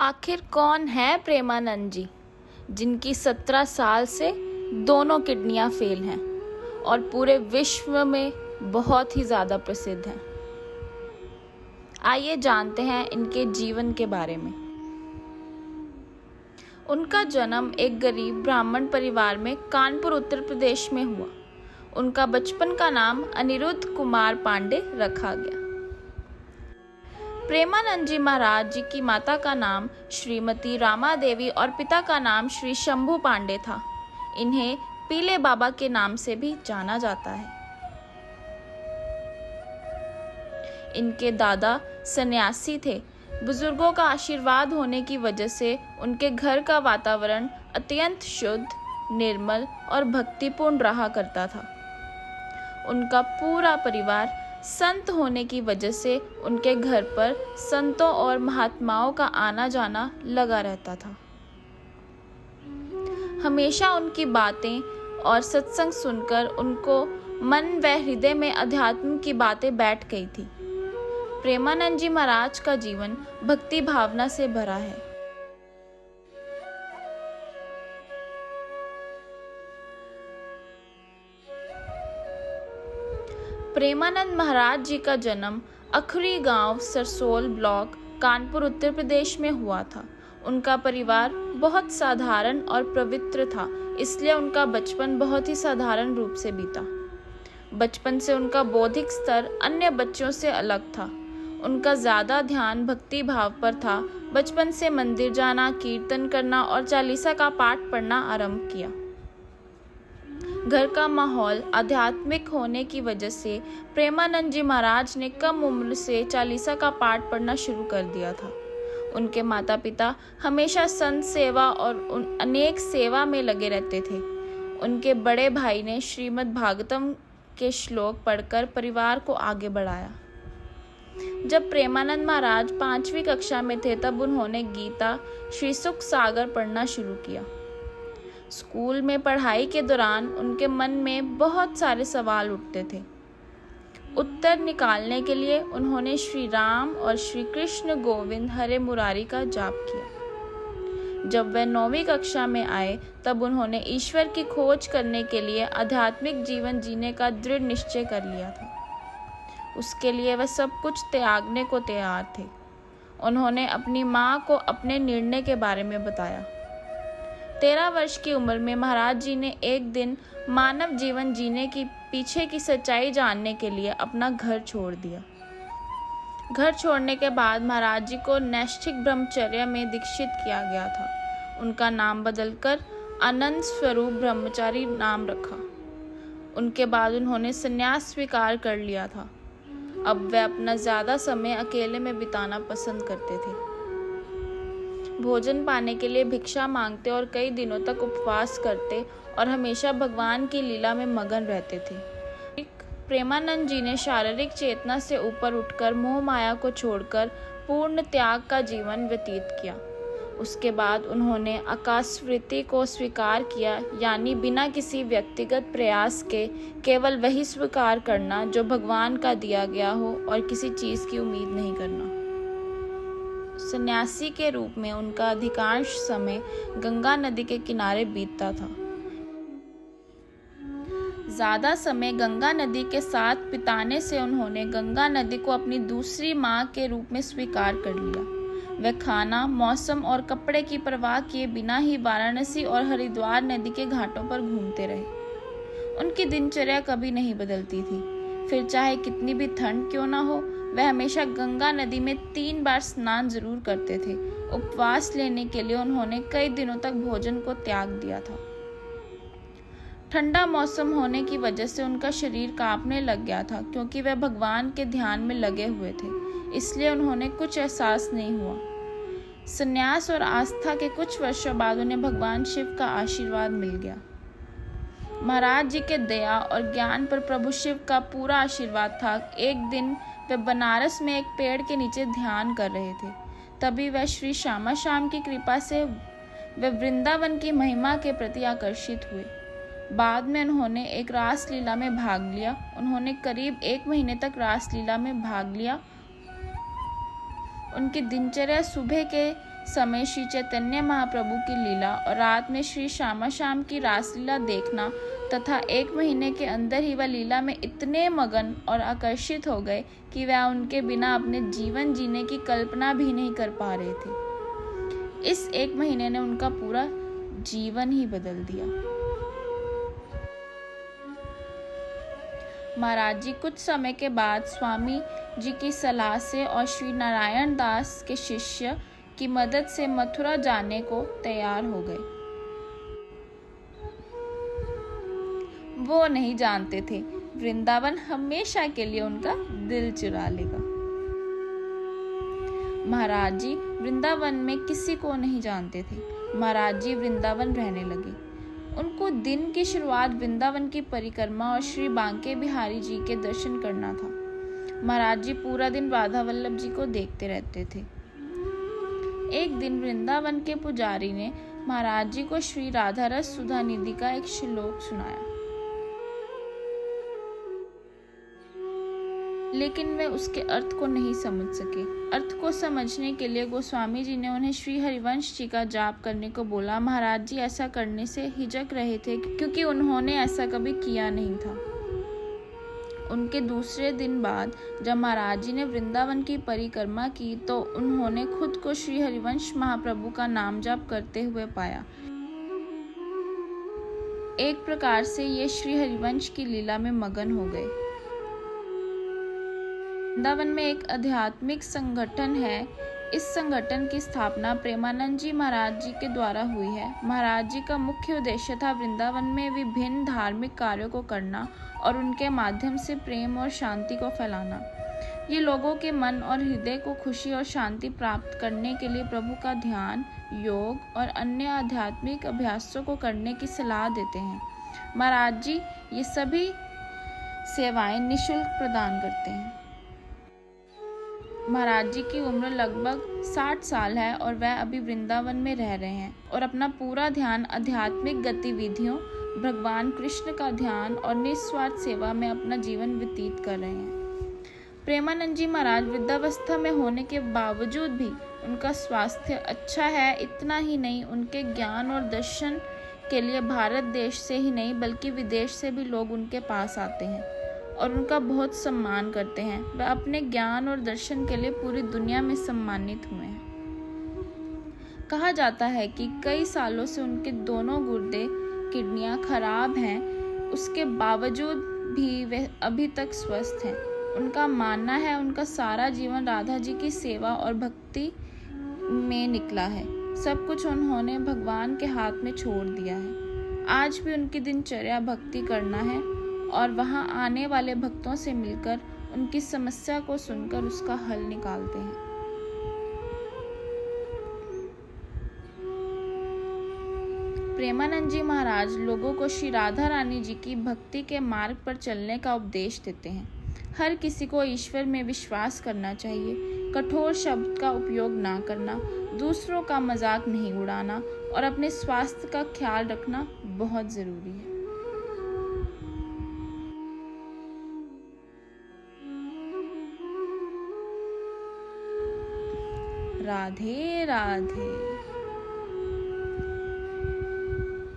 आखिर कौन है प्रेमानंद जी, जिनकी 17 साल से दोनों किडनियां फेल हैं और पूरे विश्व में बहुत ही ज़्यादा प्रसिद्ध हैं। आइए जानते हैं इनके जीवन के बारे में। उनका जन्म एक गरीब ब्राह्मण परिवार में कानपुर उत्तर प्रदेश में हुआ। उनका बचपन का नाम अनिरुद्ध कुमार पांडे रखा गया। प्रेमानंद जी महाराज जी की माता का नाम श्रीमती रामा देवी और पिता का नाम श्री शंभू पांडे था। इन्हें पीले बाबा के नाम से भी जाना जाता है। इनके दादा सन्यासी थे। बुजुर्गों का आशीर्वाद होने की वजह से उनके घर का वातावरण अत्यंत शुद्ध, निर्मल और भक्तिपूर्ण रहा करता था। उनका पूरा परिवार संत होने की वजह से उनके घर पर संतों और महात्माओं का आना जाना लगा रहता था। हमेशा उनकी बातें और सत्संग सुनकर उनको मन व हृदय में अध्यात्म की बातें बैठ गई थी। प्रेमानंद जी महाराज का जीवन भक्ति भावना से भरा है। प्रेमानंद महाराज जी का जन्म अखरी गांव सरसोल ब्लॉक कानपुर उत्तर प्रदेश में हुआ था। उनका परिवार बहुत साधारण और पवित्र था, इसलिए उनका बचपन बहुत ही साधारण रूप से बीता। बचपन से उनका बौद्धिक स्तर अन्य बच्चों से अलग था। उनका ज़्यादा ध्यान भक्ति भाव पर था। बचपन से मंदिर जाना, कीर्तन करना और चालीसा का पाठ पढ़ना आरंभ किया। घर का माहौल आध्यात्मिक होने की वजह से प्रेमानंद जी महाराज ने कम उम्र से चालीसा का पाठ पढ़ना शुरू कर दिया था। उनके माता पिता हमेशा संत सेवा और अनेक सेवा में लगे रहते थे। उनके बड़े भाई ने श्रीमद् भागवतम के श्लोक पढ़कर परिवार को आगे बढ़ाया। जब प्रेमानंद महाराज 5वीं कक्षा में थे तब उन्होंने गीता, श्री सुख सागर पढ़ना शुरू किया। स्कूल में पढ़ाई के दौरान उनके मन में बहुत सारे सवाल उठते थे। उत्तर निकालने के लिए उन्होंने श्री राम और श्री कृष्ण गोविंद हरे मुरारी का जाप किया। जब वे 9वीं कक्षा में आए तब उन्होंने ईश्वर की खोज करने के लिए आध्यात्मिक जीवन जीने का दृढ़ निश्चय कर लिया था। उसके लिए वे सब कुछ त्यागने को तैयार थे। उन्होंने अपनी माँ को अपने निर्णय के बारे में बताया। 13 वर्ष की उम्र में महाराज जी ने एक दिन मानव जीवन जीने की पीछे की सच्चाई जानने के लिए अपना घर छोड़ दिया। घर छोड़ने के बाद महाराज जी को नैष्ठिक ब्रह्मचर्य में दीक्षित किया गया था। उनका नाम बदलकर आनंद स्वरूप ब्रह्मचारी नाम रखा। उनके बाद उन्होंने संन्यास स्वीकार कर लिया था। अब वे अपना ज़्यादा समय अकेले में बिताना पसंद करते थे। भोजन पाने के लिए भिक्षा मांगते और कई दिनों तक उपवास करते और हमेशा भगवान की लीला में मगन रहते थे। प्रेमानंद जी ने शारीरिक चेतना से ऊपर उठकर मोह माया को छोड़कर पूर्ण त्याग का जीवन व्यतीत किया। उसके बाद उन्होंने आकाशवृत्ति को स्वीकार किया, यानी बिना किसी व्यक्तिगत प्रयास के केवल वही स्वीकार करना जो भगवान का दिया गया हो और किसी चीज़ की उम्मीद नहीं करना। सन्यासी के रूप में उनका अधिकांश समय गंगा नदी के किनारे बीतता था। ज़्यादा समय गंगा नदी के साथ बिताने से उन्होंने गंगा नदी को अपनी दूसरी माँ के रूप में स्वीकार कर लिया। वे खाना, मौसम और कपड़े की परवाह किए बिना ही वाराणसी और हरिद्वार नदी के घाटों पर घूमते रहे। उनकी दिनचर्या कभी नहीं बदलती थी। फिर चाहे कितनी भी ठंड क्यों ना हो, वह हमेशा गंगा नदी में 3 बार स्नान जरूर करते थे। उपवास लेने के लिए उन्होंने कई दिनों तक भोजन को त्याग दिया था। ठंडा मौसम होने की वजह से उनका शरीर कांपने लग गया था, क्योंकि वह भगवान के ध्यान में लगे हुए थे, इसलिए उन्होंने कुछ एहसास नहीं हुआ। संन्यास और आस्था के कुछ वर्षों बाद उन्हें भगवान शिव का आशीर्वाद मिल गया। महाराज जी के दया और ज्ञान पर प्रभु शिव का पूरा आशीर्वाद था। एक दिन वे बनारस में एक पेड़ के नीचे ध्यान कर रहे थे। तभी वह श्री श्यामा श्याम की कृपा से वे वृंदावन की महिमा के प्रति आकर्षित हुए। बाद में उन्होंने एक रासलीला में भाग लिया। उन्होंने करीब 1 महीने तक रासलीला में भाग लिया। उनकी दिनचर्या सुबह के समय श्री चैतन्य महाप्रभु की लीला और रात में श्री श्यामा श्याम की रासलीला देखना तथा 1 महीने के अंदर ही वह लीला में इतने मगन और आकर्षित हो गए कि वह उनके बिना अपने जीवन जीने की कल्पना भी नहीं कर पा रहे थे। इस 1 महीने ने उनका पूरा जीवन ही बदल दिया। महाराज जी कुछ समय के बाद स्वामी जी की सलाह से और श्री नारायण दास के शिष्य की मदद से मथुरा जाने को तैयार हो गए। वो नहीं जानते थे वृंदावन हमेशा के लिए उनका दिल चुरा लेगा। महाराज जी वृंदावन में किसी को नहीं जानते थे। महाराज जी वृंदावन रहने लगे। उनको दिन की शुरुआत वृंदावन की परिक्रमा और श्री बांके बिहारी जी के दर्शन करना था। महाराज जी पूरा दिन राधा वल्लभ जी को देखते रहते थे। एक दिन वृंदावन के पुजारी ने महाराज जी को श्री राधा रस सुधा निधि का एक श्लोक सुनाया, लेकिन वे उसके अर्थ को नहीं समझ सके। अर्थ को समझने के लिए गोस्वामी जी ने उन्हें श्री हरिवंश जी का जाप करने को बोला। महाराज जी ऐसा करने से हिचक रहे थे क्योंकि उन्होंने ऐसा कभी किया नहीं था। उनके दूसरे दिन बाद जब महाराज जी ने वृंदावन की परिक्रमा की तो उन्होंने खुद को श्री हरिवंश महाप्रभु का नाम जाप करते हुए पाया। एक प्रकार से ये श्री हरिवंश की लीला में मगन हो गए। वृंदावन में एक आध्यात्मिक संगठन है। इस संगठन की स्थापना प्रेमानंद जी महाराज जी के द्वारा हुई है। महाराज जी का मुख्य उद्देश्य था वृंदावन में विभिन्न धार्मिक कार्यों को करना और उनके माध्यम से प्रेम और शांति को फैलाना। ये लोगों के मन और हृदय को खुशी और शांति प्राप्त करने के लिए प्रभु का ध्यान, योग और अन्य आध्यात्मिक अभ्यासों को करने की सलाह देते हैं। महाराज जी ये सभी सेवाएं निःशुल्क प्रदान करते हैं। महाराज जी की उम्र लगभग 60 साल है और वह अभी वृंदावन में रह रहे हैं और अपना पूरा ध्यान आध्यात्मिक गतिविधियों, भगवान कृष्ण का ध्यान और निस्वार्थ सेवा में अपना जीवन व्यतीत कर रहे हैं। प्रेमानंद जी महाराज वृद्धावस्था में होने के बावजूद भी उनका स्वास्थ्य अच्छा है। इतना ही नहीं, उनके ज्ञान और दर्शन के लिए भारत देश से ही नहीं बल्कि विदेश से भी लोग उनके पास आते हैं और उनका बहुत सम्मान करते हैं। वह अपने ज्ञान और दर्शन के लिए पूरी दुनिया में सम्मानित हुए हैं। कहा जाता है कि कई सालों से उनके दोनों गुर्दे, किडनियां खराब हैं, उसके बावजूद भी वे अभी तक स्वस्थ हैं। उनका मानना है उनका सारा जीवन राधा जी की सेवा और भक्ति में निकला है। सब कुछ उन्होंने भगवान के हाथ में छोड़ दिया है। आज भी उनकी दिनचर्या भक्ति करना है और वहां आने वाले भक्तों से मिलकर उनकी समस्या को सुनकर उसका हल निकालते हैं। प्रेमानंद जी महाराज लोगों को श्री राधा रानी जी की भक्ति के मार्ग पर चलने का उपदेश देते हैं। हर किसी को ईश्वर में विश्वास करना चाहिए, कठोर शब्द का उपयोग ना करना, दूसरों का मजाक नहीं उड़ाना और अपने स्वास्थ्य का ख्याल रखना बहुत जरूरी है। राधे राधे।